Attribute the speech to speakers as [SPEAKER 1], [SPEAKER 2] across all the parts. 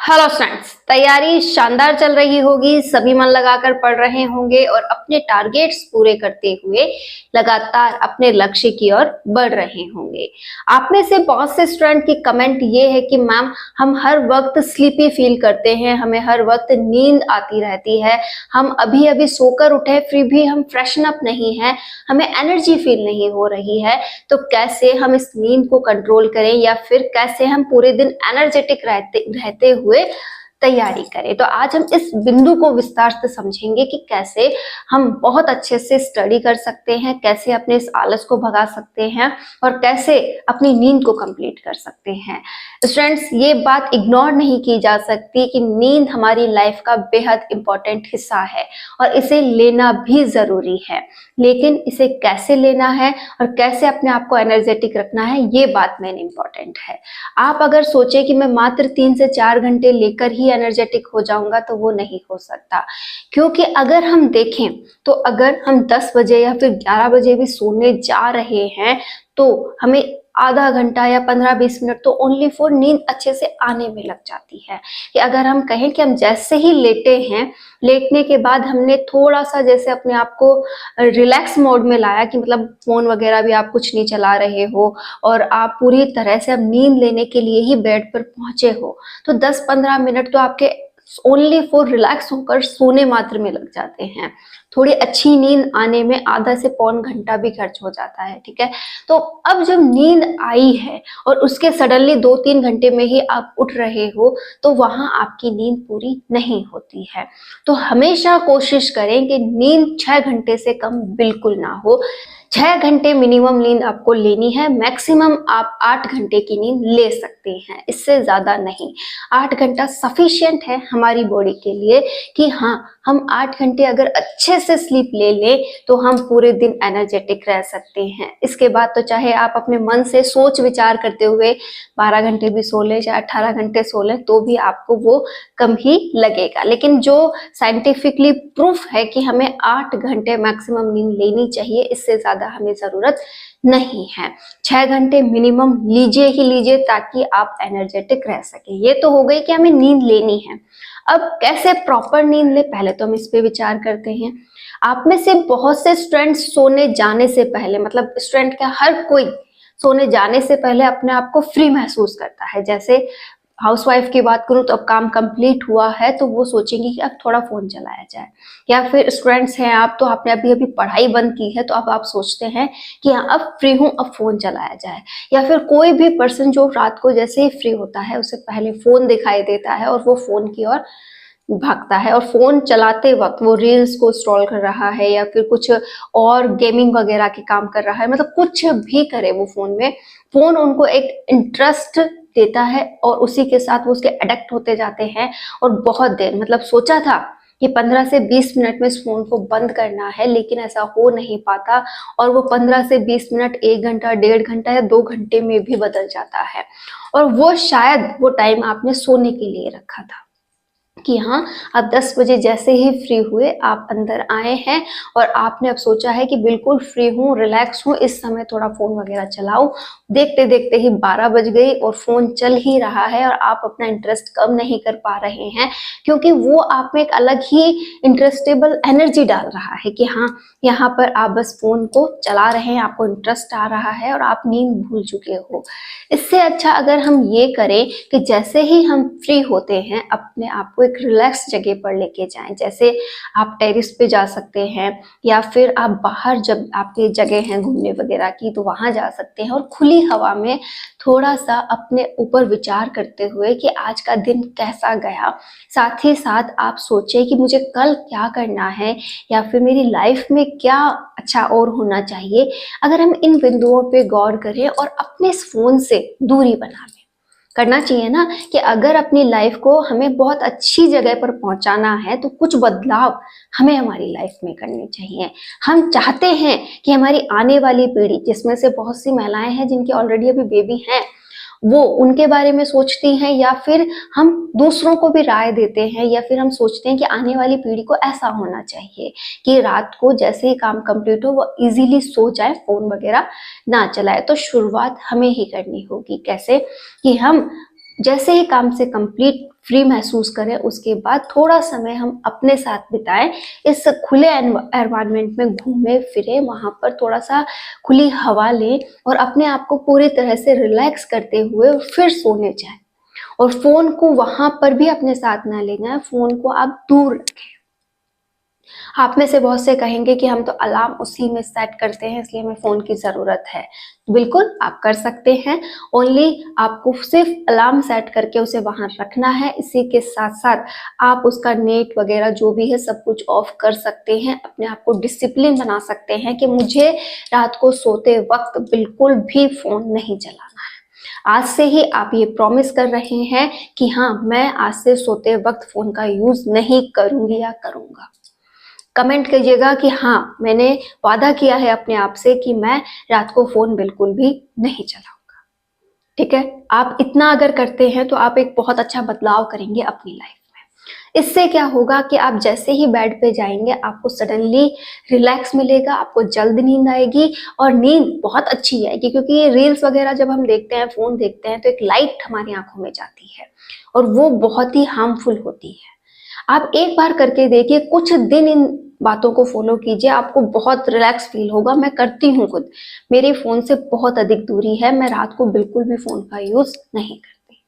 [SPEAKER 1] Hello friends, तैयारी शानदार चल रही होगी। सभी मन लगाकर पढ़ रहे होंगे और अपने टारगेट्स पूरे करते हुए लगातार अपने लक्ष्य की ओर बढ़ रहे होंगे। आप में से बहुत से स्टूडेंट की कमेंट ये है कि मैम हम हर वक्त स्लीपी फील करते हैं, हमें हर वक्त नींद आती रहती है, हम अभी अभी सोकर उठे फिर भी हम फ्रेशन अप नहीं है, हमें एनर्जी फील नहीं हो रही है। तो कैसे हम इस नींद को कंट्रोल करें या फिर कैसे हम पूरे दिन एनर्जेटिक रहते हुए तैयारी करें। तो आज हम इस बिंदु को विस्तार से समझेंगे कि कैसे हम बहुत अच्छे से स्टडी कर सकते हैं, कैसे अपने इस आलस को भगा सकते हैं और कैसे अपनी नींद को कंप्लीट कर सकते हैं। स्टूडेंट्स, ये बात इग्नोर नहीं की जा सकती कि नींद हमारी लाइफ का बेहद इंपॉर्टेंट हिस्सा है और इसे लेना भी जरूरी है। लेकिन इसे कैसे लेना है और कैसे अपने आप को एनर्जेटिक रखना है, ये बात मेन इंपॉर्टेंट है। आप अगर सोचे कि मैं मात्र 3 से 4 घंटे लेकर ही एनर्जेटिक हो जाऊंगा, तो वो नहीं हो सकता। क्योंकि अगर हम देखें तो अगर हम 10 बजे या फिर 11 बजे भी सोने जा रहे हैं तो हमें आधा घंटा या 15-20 मिनट तो ओनली फॉर नींद अच्छे से आने में लग जाती है। कि अगर हम कहें कि हम जैसे ही लेटे हैं, लेटने के बाद हमने थोड़ा सा जैसे अपने आप को रिलैक्स मोड में लाया कि मतलब फोन वगैरह भी आप कुछ नहीं चला रहे हो और आप पूरी तरह से अब नींद लेने के लिए ही बेड पर पहुंचे हो, तो 10-15 मिनट तो आपके ओनली फॉर रिलैक्स होकर सोने मात्र में लग जाते हैं। थोड़ी अच्छी नींद आने में आधा से पौन घंटा भी खर्च हो जाता है। ठीक है, तो अब जब नींद आई है और उसके सडनली 2-3 घंटे में ही आप उठ रहे हो, तो वहां आपकी नींद पूरी नहीं होती है। तो हमेशा कोशिश करें कि नींद 6 घंटे से कम बिल्कुल ना हो। 6 घंटे मिनिमम नींद आपको लेनी है, मैक्सिमम आप 8 घंटे की नींद ले सकते हैं, इससे ज्यादा नहीं। 8 घंटा सफिशिएंट है हमारी बॉडी के लिए कि हाँ, हम 8 घंटे अगर अच्छे से स्लीप ले लें तो हम पूरे दिन एनर्जेटिक रह सकते हैं। इसके बाद तो चाहे आप अपने मन से सोच विचार करते हुए 12 घंटे भी सो लें, चाहे 18 घंटे सो लें, तो भी आपको वो कम ही लगेगा। लेकिन जो साइंटिफिकली प्रूफ है कि हमें 8 घंटे मैक्सिमम नींद लेनी चाहिए, इससे ज्यादा हमें जरूरत नहीं है। 6 घंटे मिनिमम लीजिए ही लीजिए ताकि आप एनर्जेटिक रह सके। ये तो हो गई कि हमें नींद लेनी है। अब कैसे प्रॉपर नींद ले, पहले तो हम इस पे विचार करते हैं। आप में से बहुत से स्टूडेंट्स सोने जाने से पहले, मतलब स्टूडेंट क्या, हर कोई सोने जाने से पहले अपने आप को फ्री महसूस करता है। जैसे हाउसवाइफ की बात करूं तो अब काम कंप्लीट हुआ है तो वो सोचेंगी कि अब थोड़ा फोन चलाया जाए। या फिर स्टूडेंट्स हैं आप, तो आपने अभी अभी पढ़ाई बंद की है तो अब आप सोचते हैं कि हाँ, अब फ्री हूं, अब फोन चलाया जाए। या फिर कोई भी पर्सन जो रात को जैसे ही फ्री होता है उसे पहले फोन दिखाई देता है और वो फोन की ओर भागता है और फोन चलाते वक्त वो रील्स को स्क्रॉल कर रहा है या फिर कुछ और गेमिंग वगैरह के काम कर रहा है। मतलब कुछ भी करे वो फोन में, फोन उनको एक इंटरेस्ट देता है और उसी के साथ वो उसके अडिक्ट होते जाते हैं। और बहुत देर, मतलब सोचा था कि 15 से 20 मिनट में इस फोन को बंद करना है, लेकिन ऐसा हो नहीं पाता और वो 15 से 20 मिनट 1 घंटा, 1.5 घंटा या 2 घंटे में भी बदल जाता है। और वो शायद वो टाइम आपने सोने के लिए रखा था कि हाँ, आप 10 बजे जैसे ही फ्री हुए आप अंदर आए हैं और आपने अब सोचा है कि बिल्कुल फ्री हूँ, रिलैक्स हूँ, इस समय थोड़ा फोन वगैरह चलाऊं। देखते देखते ही 12 बज गई और फोन चल ही रहा है और आप अपना इंटरेस्ट कम नहीं कर पा रहे हैं, क्योंकि वो आप में एक अलग ही इंटरेस्टेबल एनर्जी डाल रहा है कि हाँ, यहाँ पर आप बस फोन को चला रहे हैं, आपको इंटरेस्ट आ रहा है और आप नींद भूल चुके हो। इससे अच्छा अगर हम ये करें कि जैसे ही हम फ्री होते हैं अपने आप को एक रिलैक्स जगह पर लेके जाएं। जैसे आप टेरिस पे जा सकते हैं या फिर आप बाहर, जब आपके जगह हैं घूमने वगैरह की, तो वहां जा सकते हैं और खुली हवा में थोड़ा सा अपने ऊपर विचार करते हुए कि आज का दिन कैसा गया। साथ ही साथ आप सोचें कि मुझे कल क्या करना है या फिर मेरी लाइफ में क्या अच्छा और होना चाहिए। अगर हम इन बिंदुओं पे गौर करें और अपने इस फोन से दूरी बना लें, करना चाहिए ना कि अगर अपनी लाइफ को हमें बहुत अच्छी जगह पर पहुंचाना है तो कुछ बदलाव हमें हमारी लाइफ में करने चाहिए। हम चाहते हैं कि हमारी आने वाली पीढ़ी, जिसमें से बहुत सी महिलाएं हैं जिनके ऑलरेडी अभी बेबी हैं, वो उनके बारे में सोचती हैं या फिर हम दूसरों को भी राय देते हैं या फिर हम सोचते हैं कि आने वाली पीढ़ी को ऐसा होना चाहिए कि रात को जैसे ही काम कंप्लीट हो वो इजीली सो जाए, फोन वगैरह ना चलाए। तो शुरुआत हमें ही करनी होगी। कैसे कि हम जैसे ही काम से कंप्लीट फ्री महसूस करें, उसके बाद थोड़ा समय हम अपने साथ बिताएं, इस खुले एनवायरनमेंट में घूमें फिरें, वहां पर थोड़ा सा खुली हवा लें और अपने आप को पूरी तरह से रिलैक्स करते हुए फिर सोने जाएं। और फोन को वहां पर भी अपने साथ ना ले जाएं, फोन को आप दूर रखें। आप में से बहुत से कहेंगे कि हम तो अलार्म उसी में सेट करते हैं इसलिए हमें फोन की जरूरत है। बिल्कुल आप कर सकते हैं, ओनली आपको सिर्फ अलार्म सेट करके उसे वहां रखना है। इसी के साथ साथ आप उसका नेट वगैरह जो भी है सब कुछ ऑफ कर सकते हैं। अपने आप को डिसिप्लिन बना सकते हैं कि मुझे रात को सोते वक्त बिल्कुल भी फोन नहीं चलाना है। आज से ही आप ये प्रॉमिस कर रहे हैं कि हाँ, मैं आज से सोते वक्त फोन का यूज नहीं करूंगी या करूंगा। कमेंट कीजिएगा कि हाँ, मैंने वादा किया है अपने आप से कि मैं रात को फोन बिल्कुल भी नहीं चलाऊंगा। ठीक है, आप इतना अगर करते हैं तो आप एक बहुत अच्छा बदलाव करेंगे अपनी लाइफ में। इससे क्या होगा कि आप जैसे ही बेड पे जाएंगे आपको सडनली रिलैक्स मिलेगा, आपको जल्द नींद आएगी और नींद बहुत अच्छी आएगी, क्योंकि ये रील्स वगैरह जब हम देखते हैं, फोन देखते हैं, तो एक लाइट हमारी आंखों में जाती है और वो बहुत ही हार्मफुल होती है। आप एक बार करके देखिए, कुछ दिन इन बातों को फॉलो कीजिए, आपको बहुत रिलैक्स फील होगा। मैं करती हूँ खुद, मेरी फोन से बहुत अधिक दूरी है, मैं रात को बिल्कुल भी फोन का यूज नहीं करती।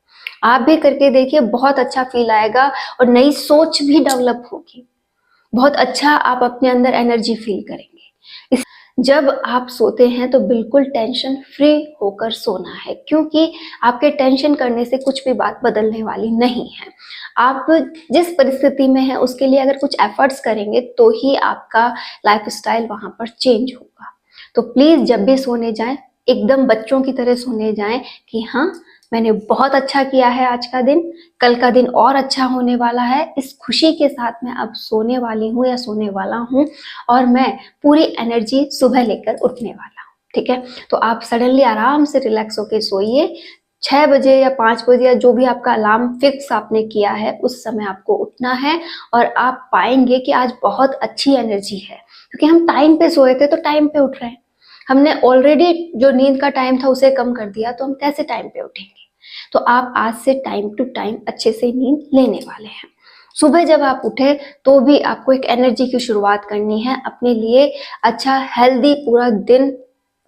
[SPEAKER 1] आप भी करके देखिए, बहुत अच्छा फील आएगा और नई सोच भी डेवलप होगी। बहुत अच्छा आप अपने अंदर एनर्जी फील करेंगे। जब आप सोते हैं तो बिल्कुल टेंशन फ्री होकर सोना है, क्योंकि आपके टेंशन करने से कुछ भी बात बदलने वाली नहीं है। आप जिस परिस्थिति में हैं उसके लिए अगर कुछ एफर्ट्स करेंगे तो ही आपका लाइफस्टाइल वहां पर चेंज होगा। तो प्लीज जब भी सोने जाएं, एकदम बच्चों की तरह सोने जाएं कि हाँ, मैंने बहुत अच्छा किया है आज का दिन, कल का दिन और अच्छा होने वाला है। इस खुशी के साथ मैं अब सोने वाली हूँ या सोने वाला हूँ और मैं पूरी एनर्जी सुबह लेकर उठने वाला हूँ। ठीक है, तो आप सडनली आराम से रिलैक्स होकर सोइए। 6 बजे या 5 बजे या जो भी आपका अलार्म फिक्स आपने किया है उस समय आपको उठना है और आप पाएंगे कि आज बहुत अच्छी एनर्जी है, क्योंकि हम टाइम पे सोए थे तो टाइम पे उठ रहे हैं। हमने ऑलरेडी जो नींद का टाइम था उसे कम कर दिया, तो हम कैसे टाइम पे उठेंगे। तो आप आज से टाइम टू टाइम अच्छे से नींद लेने वाले हैं। सुबह जब आप उठे तो भी आपको एक एनर्जी की शुरुआत करनी है, अपने लिए अच्छा हेल्दी पूरा दिन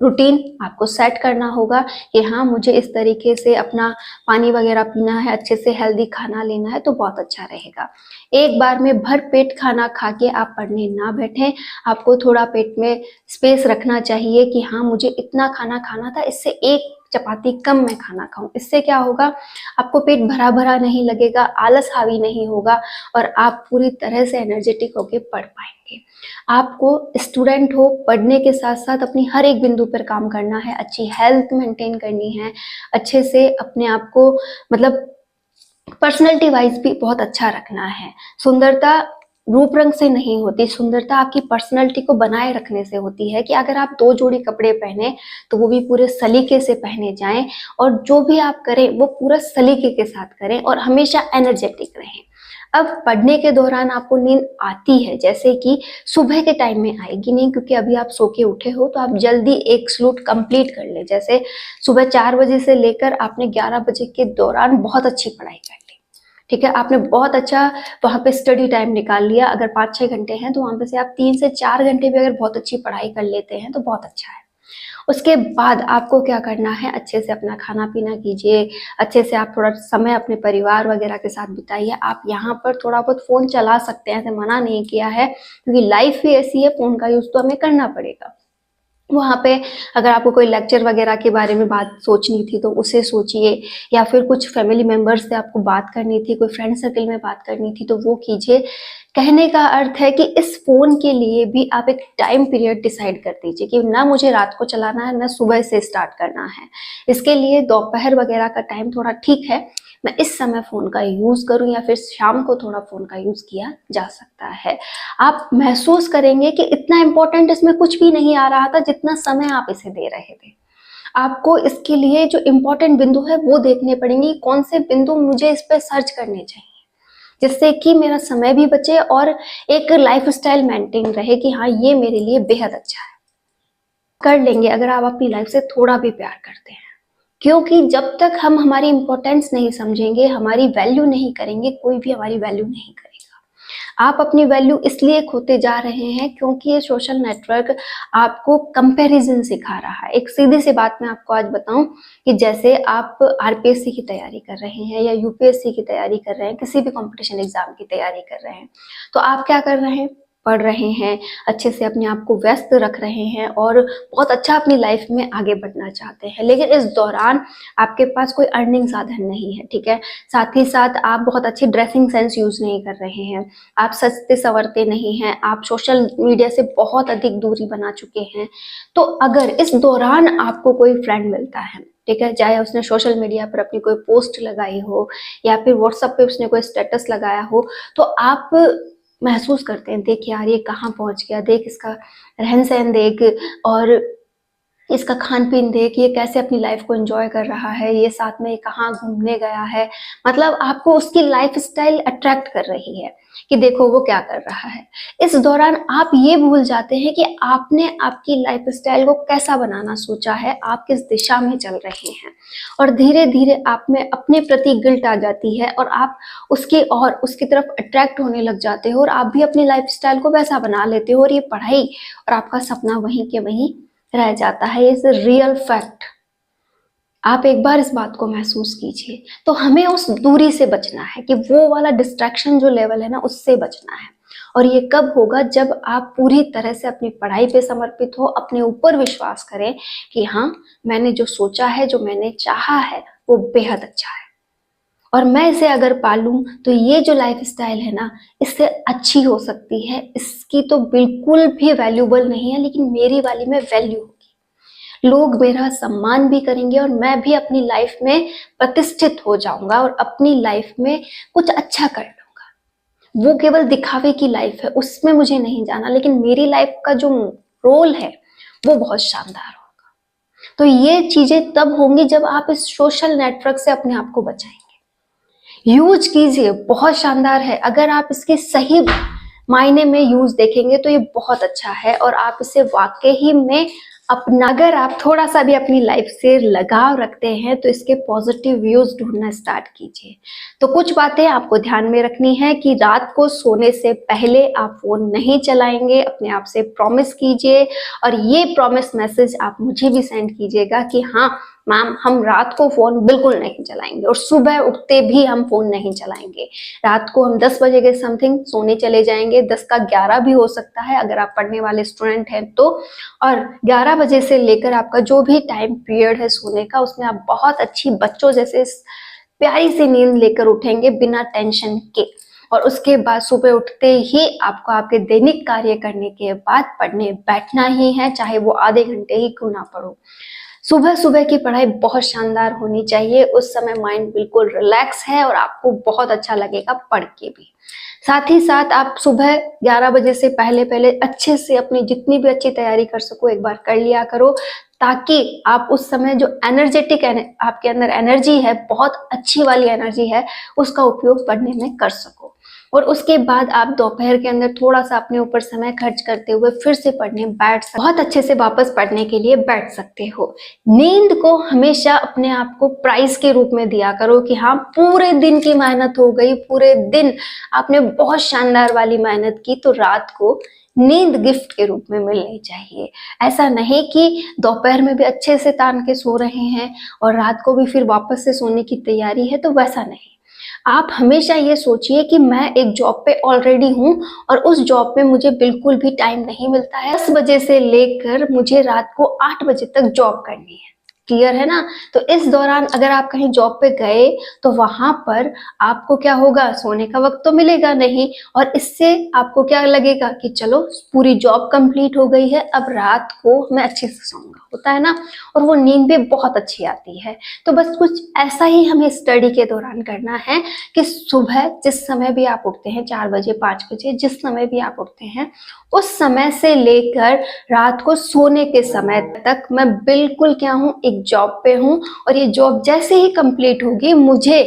[SPEAKER 1] रूटीन आपको सेट करना होगा कि हाँ, मुझे इस तरीके से अपना पानी वगैरह पीना है, अच्छे से हेल्दी खाना लेना है, तो बहुत अच्छा रहेगा। एक बार में भर पेट खाना खा के आप पढ़ने ना बैठें, आपको थोड़ा पेट में स्पेस रखना चाहिए कि हाँ, मुझे इतना खाना खाना था, इससे एक चपाती कम मैं खाना खाऊं। इससे क्या होगा, आपको पेट भरा भरा नहीं लगेगा, आलस हावी नहीं होगा और आप पूरी तरह से एनर्जेटिक होके पढ़ पाएंगे। आपको स्टूडेंट हो, पढ़ने के साथ साथ अपनी हर एक बिंदु पर काम करना है, अच्छी हेल्थ मेंटेन करनी है, अच्छे से अपने आप को मतलब पर्सनैलिटी वाइज भी बहुत अच्छा रखना है। सुंदरता रूप रंग से नहीं होती, सुंदरता आपकी पर्सनैलिटी को बनाए रखने से होती है कि अगर आप 2 जोड़ी कपड़े पहने तो वो भी पूरे सलीके से पहने जाएं और जो भी आप करें वो पूरा सलीके के साथ करें और हमेशा एनर्जेटिक रहें। अब पढ़ने के दौरान आपको नींद आती है, जैसे कि सुबह के टाइम में आएगी नहीं, क्योंकि अभी आप सो के उठे हो, तो आप जल्दी एक स्लूट कंप्लीट कर ले। जैसे सुबह 4 बजे से लेकर आपने 11 बजे के दौरान बहुत अच्छी पढ़ाई कर ली। ठीक है, आपने बहुत अच्छा वहां पे स्टडी टाइम निकाल लिया। अगर 5-6 घंटे हैं तो वहां पे से आप 3 से 4 घंटे भी अगर बहुत अच्छी पढ़ाई कर लेते हैं तो बहुत अच्छा है। उसके बाद आपको क्या करना है, अच्छे से अपना खाना पीना कीजिए, अच्छे से आप थोड़ा समय अपने परिवार वगैरह के साथ बिताइए। आप यहाँ पर थोड़ा बहुत फोन चला सकते हैं, ऐसे मना नहीं किया है, क्योंकि लाइफ ही ऐसी है, फोन का यूज तो हमें करना पड़ेगा। वहाँ पे अगर आपको कोई लेक्चर वगैरह के बारे में बात सोचनी थी तो उसे सोचिए, या फिर कुछ फैमिली मेंबर्स से आपको बात करनी थी, कोई फ्रेंड सर्कल में बात करनी थी तो वो कीजिए। कहने का अर्थ है कि इस फोन के लिए भी आप एक टाइम पीरियड डिसाइड कर दीजिए कि ना मुझे रात को चलाना है, ना सुबह से स्टार्ट करना है। इसके लिए दोपहर वगैरह का टाइम थोड़ा ठीक है, मैं इस समय फोन का यूज करूं, या फिर शाम को थोड़ा फोन का यूज किया जा सकता है। आप महसूस करेंगे कि इतना इंपॉर्टेंट इसमें कुछ भी नहीं आ रहा था जितना समय आप इसे दे रहे थे। आपको इसके लिए जो इम्पोर्टेंट बिंदु है वो देखने पड़ेंगे, कौन से बिंदु मुझे इस पे सर्च करने चाहिए, जिससे कि मेरा समय भी बचे और एक लाइफस्टाइल मेंटेन रहे कि हाँ, ये मेरे लिए बेहद अच्छा है। कर लेंगे अगर आप अपनी लाइफ से थोड़ा भी प्यार करते हैं। क्योंकि जब तक हम हमारी इम्पोर्टेंस नहीं समझेंगे, हमारी वैल्यू नहीं करेंगे, कोई भी हमारी वैल्यू नहीं करेगा। आप अपनी वैल्यू इसलिए खोते जा रहे हैं क्योंकि ये सोशल नेटवर्क आपको कंपैरिजन सिखा रहा है। एक सीधी सी बात मैं आपको आज बताऊं कि जैसे आप आरपीएससी की तैयारी कर रहे हैं या यूपीएससी की तैयारी कर रहे हैं, किसी भी कंपटीशन एग्जाम की तैयारी कर रहे हैं, तो आप क्या कर रहे हैं, पढ़ रहे हैं, अच्छे से अपने आप को व्यस्त रख रहे हैं और बहुत अच्छा अपनी लाइफ में आगे बढ़ना चाहते हैं। लेकिन इस दौरान आपके पास कोई अर्निंग साधन नहीं है, ठीक है। साथ ही साथ आप बहुत अच्छी ड्रेसिंग सेंस यूज नहीं कर रहे हैं, आप सजते संवरते नहीं हैं, आप सोशल मीडिया से बहुत अधिक दूरी बना चुके हैं। तो अगर इस दौरान आपको कोई फ्रेंड मिलता है, ठीक है, चाहे उसने सोशल मीडिया पर अपनी कोई पोस्ट लगाई हो या फिर व्हाट्सएप पे उसने कोई स्टेटस लगाया हो, तो आप महसूस करते हैं, देख यार ये कहाँ पहुंच गया, देख इसका रहन सहन देख और इसका खान पीन देख, ये कैसे अपनी लाइफ को एंजॉय कर रहा है, ये साथ में कहाँ घूमने गया है। मतलब आपको उसकी लाइफ स्टाइल अट्रैक्ट कर रही है कि देखो वो क्या कर रहा है। इस दौरान आप ये भूल जाते हैं कि आपने आपकी लाइफ स्टाइल को कैसा बनाना सोचा है, आप किस दिशा में चल रहे हैं। और धीरे धीरे आप में अपने प्रति गिल्ट आ जाती है और आप उसकी तरफ अट्रैक्ट होने लग जाते हो और आप भी अपनी लाइफ स्टाइल को वैसा बना लेते हो और ये पढ़ाई और आपका सपना वहीं के वहीं रह जाता है। Is real fact. आप एक बार इस बात को महसूस कीजिए। तो हमें उस दूरी से बचना है कि वो वाला डिस्ट्रैक्शन जो लेवल है ना, उससे बचना है। और ये कब होगा, जब आप पूरी तरह से अपनी पढ़ाई पे समर्पित हो, अपने ऊपर विश्वास करें कि हाँ, मैंने जो सोचा है, जो मैंने चाहा है, वो बेहद अच्छा है और मैं इसे अगर पालूं तो ये जो लाइफ स्टाइल है ना, इससे अच्छी हो सकती है। इसकी तो बिल्कुल भी वैल्यूबल नहीं है, लेकिन मेरी वाली में वैल्यू होगी। लोग मेरा सम्मान भी करेंगे और मैं भी अपनी लाइफ में प्रतिष्ठित हो जाऊंगा और अपनी लाइफ में कुछ अच्छा कर लूंगा। वो केवल दिखावे की लाइफ है, उसमें मुझे नहीं जाना, लेकिन मेरी लाइफ का जो रोल है वो बहुत शानदार होगा। तो ये चीजें तब होंगी जब आप इस सोशल नेटवर्क से अपने आप को बचाएंगे। यूज कीजिए, बहुत शानदार है। अगर आप इसके सही मायने में यूज देखेंगे तो ये बहुत अच्छा है और आप इसे वाकई ही में अपना, अगर आप थोड़ा सा भी अपनी लाइफ से लगाव रखते हैं तो इसके पॉजिटिव व्यूज ढूंढना स्टार्ट कीजिए। तो कुछ बातें आपको ध्यान में रखनी है कि रात को सोने से पहले आप फोन नहीं चलाएंगे, अपने आप से प्रॉमिस कीजिए और ये प्रॉमिस मैसेज आप मुझे भी सेंड कीजिएगा कि हाँ मैम, हम रात को फोन बिल्कुल नहीं चलाएंगे और सुबह उठते भी हम फोन नहीं चलाएंगे। रात को हम 10 बजे के समथिंग सोने चले जाएंगे, 10 का 11 भी हो सकता है अगर आप पढ़ने वाले स्टूडेंट हैं तो। और 11 बजे से लेकर आपका जो भी टाइम पीरियड है सोने का, उसमें आप बहुत अच्छी बच्चों जैसे प्यारी सी नींद लेकर उठेंगे बिना टेंशन के। और उसके बाद सुबह उठते ही आपको आपके दैनिक कार्य करने के बाद पढ़ने बैठना ही है, चाहे वो आधे घंटे ही क्यों ना पढ़ो। सुबह सुबह की पढ़ाई बहुत शानदार होनी चाहिए, उस समय माइंड बिल्कुल रिलैक्स है और आपको बहुत अच्छा लगेगा पढ़ के भी। साथ ही साथ आप सुबह 11 बजे से पहले पहले अच्छे से अपनी जितनी भी अच्छी तैयारी कर सको एक बार कर लिया करो, ताकि आप उस समय जो एनर्जेटिक आपके अंदर एनर्जी है, बहुत अच्छी वाली एनर्जी है, उसका उपयोग पढ़ने में कर सको। और उसके बाद आप दोपहर के अंदर थोड़ा सा अपने ऊपर समय खर्च करते हुए फिर से पढ़ने बैठ सकते, बहुत अच्छे से वापस पढ़ने के लिए बैठ सकते हो। नींद को हमेशा अपने आप को प्राइज के रूप में दिया करो कि हाँ, पूरे दिन की मेहनत हो गई, पूरे दिन आपने बहुत शानदार वाली मेहनत की, तो रात को नींद गिफ्ट के रूप में मिलनी चाहिए। ऐसा नहीं कि दोपहर में भी अच्छे से तान के सो रहे हैं और रात को भी फिर वापस से सोने की तैयारी है, तो वैसा नहीं। आप हमेशा ये सोचिए कि मैं एक जॉब पे ऑलरेडी हूँ और उस जॉब पे मुझे बिल्कुल भी टाइम नहीं मिलता है। 10 बजे से लेकर मुझे रात को 8 बजे तक जॉब करनी है। क्लियर है ना? तो इस दौरान अगर आप कहीं जॉब पे गए तो वहां पर आपको क्या होगा, सोने का वक्त तो मिलेगा नहीं और इससे आपको क्या लगेगा कि चलो पूरी जॉब कंप्लीट हो गई है, अब रात को मैं अच्छे से सोऊंगा, होता है ना, और वो नींद भी बहुत अच्छी आती है। तो बस कुछ ऐसा ही हमें स्टडी के दौरान करना है कि सुबह जिस समय भी आप उठते हैं, 4 बजे 5 बजे जिस समय भी आप उठते हैं, उस समय से लेकर रात को सोने के समय तक मैं बिल्कुल क्या हूँ, एक जॉब पे हूँ और ये जॉब जैसे ही कंप्लीट होगी मुझे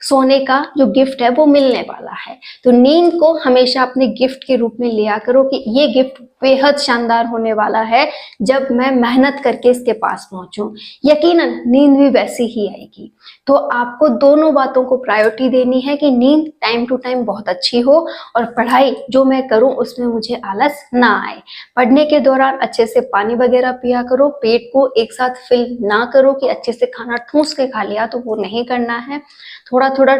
[SPEAKER 1] सोने का जो गिफ्ट है वो मिलने वाला है। तो नींद को हमेशा अपने गिफ्ट के रूप में लिया करो कि ये गिफ्ट बेहद शानदार होने वाला है जब मैं मेहनत करके इसके पास पहुंचूं। यकीनन नींद भी वैसी ही आएगी। तो आपको दोनों बातों को प्रायोरिटी देनी है कि नींद टाइम टू टाइम बहुत अच्छी हो और पढ़ाई जो मैं करूं उसमें मुझे आलस ना आए। पढ़ने के दौरान अच्छे से पानी वगैरह पिया करो, पेट को एक साथ फिल ना करो कि अच्छे से खाना ठूस के खा लिया, तो वो नहीं करना है। थोड़ा थोड़ा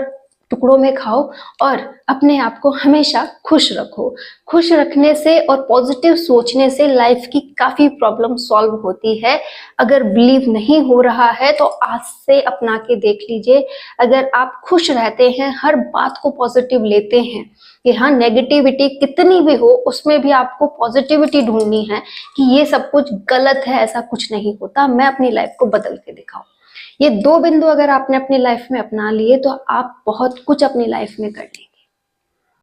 [SPEAKER 1] टुकड़ों में खाओ और अपने आप को हमेशा खुश रखो। खुश रखने से और पॉजिटिव सोचने से लाइफ की काफी प्रॉब्लम सॉल्व होती है। अगर बिलीव नहीं हो रहा है तो आज से अपना के देख लीजिए। अगर आप खुश रहते हैं, हर बात को पॉजिटिव लेते हैं कि हाँ नेगेटिविटी कितनी भी हो उसमें भी आपको पॉजिटिविटी ढूंढनी है कि ये सब कुछ गलत है, ऐसा कुछ नहीं होता, मैं अपनी लाइफ को बदल के दिखाऊं। ये दो बिंदु अगर आपने अपनी लाइफ में अपना लिए तो आप बहुत कुछ अपनी लाइफ में कर लेंगे।